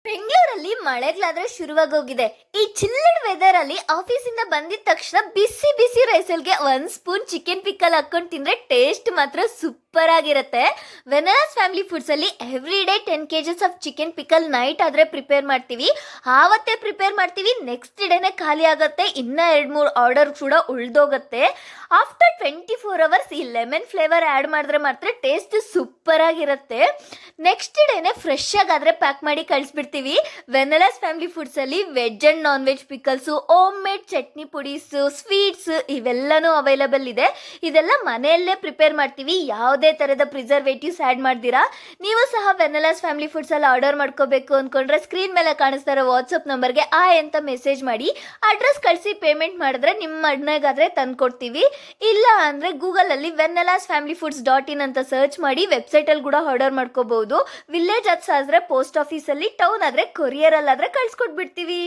ಬೆಂಗಳೂರಲ್ಲಿ ಮಳೆಗಳಾದ್ರೆ ಶುರುವಾಗೋಗಿದೆ. ಈ ಚಿಲ್ಲ್ಡ್ ವೆದರ್ ಅಲ್ಲಿ ಆಫೀಸಿಂದ ಬಂದಿದ ತಕ್ಷಣ ಬಿಸಿ ಬಿಸಿ ರೈಸಲ್ಗೆ ಒಂದ್ ಸ್ಪೂನ್ ಚಿಕನ್ ಪಿಕ್ಕಲ್ ಹಾಕೊಂಡು ತಿಂದ್ರೆ ಟೇಸ್ಟ್ ಮಾತ್ರ ಸೂಪರ್ ಆಗಿರುತ್ತೆ. ವೆನಲಾಸ್ ಫ್ಯಾಮಿಲಿ ಫುಡ್ಸ್ ಅಲ್ಲಿ every day 10 kgs of chicken pickle night ಆದ್ರೆ ಪ್ರಿಪೇರ್ ಮಾಡ್ತೀವಿ. ಆವತ್ತೇ ಪ್ರಿಪೇರ್ ಮಾಡ್ತೀವಿ, ನೆಕ್ಸ್ಟ್ ಡೇನೆ ಖಾಲಿ ಆಗುತ್ತೆ. ಇನ್ನ 2-3 ಆರ್ಡರ್ ಕೂಡ ಉಳ್ದೋಗುತ್ತೆ. ಆಫ್ಟರ್ 24 hours ಈ ಲೆಮನ್ ಫ್ಲೇವರ್ ಆ್ಯಡ್ ಮಾಡಿದ್ರೆ ಮಾತ್ರ ಟೇಸ್ಟ್ ಸೂಪರ್ ಆಗಿರುತ್ತೆ. ನೆಕ್ಸ್ಟ್ ಡೇನೆ ಫ್ರೆಶ್ ಆಗಾದ್ರೆ ಪ್ಯಾಕ್ ಮಾಡಿ ಕಳಿಸ್ಬಿಡ್ತೀವಿ. ವೆನಲಾಸ್ ಫ್ಯಾಮಿಲಿ ಫುಡ್ಸ್ ಅಲ್ಲಿ veg and non veg pickles, home made chutney ಪುಡೀಸು, ಸ್ವೀಟ್ಸ್ ಇವೆಲ್ಲನೂ ಅವೈಲಬಲ್ ಇದೆ. ಇದೆಲ್ಲ ಮನೆಯಲ್ಲೇ ಪ್ರಿಪೇರ್ ಮಾಡ್ತೀವಿ, ಯಾವುದೇ ಥರದ ಪ್ರಿಸರ್ವೇಟಿವ್ಸ್ ಆ್ಯಡ್ ಮಾಡ್ದಿರಾ. ನೀವು ಸಹ ವೆನಲಾಸ್ ಫ್ಯಾಮಿಲಿ ಫುಡ್ಸ್ ಅಲ್ಲಿ ಆರ್ಡರ್ ಮಾಡ್ಕೋಬೇಕು ಅಂದ್ಕೊಂಡ್ರೆ ಸ್ಕ್ರೀನ್ ಮೇಲೆ ಕಾಣಿಸ್ತಾ ಇರೋ ವಾಟ್ಸಪ್ ನಂಬರ್ಗೆ ಅಂತ ಮೆಸೇಜ್ ಮಾಡಿ ಅಡ್ರೆಸ್ ಕಳಿಸಿ ಪೇಮೆಂಟ್ ಮಾಡಿದ್ರೆ ನಿಮ್ಮ ಮನೆಗಾದ್ರೆ ತಂದ್ಕೊಡ್ತೀವಿ. ಇಲ್ಲ ಅಂದರೆ ಗೂಗಲಲ್ಲಿ venalaasfamilyfoods.in ಅಂತ ಸರ್ಚ್ ಮಾಡಿ ವೆಬ್ಸೈಟಲ್ಲಿ ಕೂಡ ಆರ್ಡರ್ ಮಾಡ್ಕೋಬಹುದು. ವಿಲೇಜ್ ಆದರೆ ಪೋಸ್ಟ್ ಆಫೀಸಲ್ಲಿ, ಟೌನ್ ಆದರೆ ಕೊರಿಯರ್ ಅಲ್ಲಾದರೆ ಕಳ್ಸ್ಕೊಟ್ಬಿಡ್ತೀವಿ.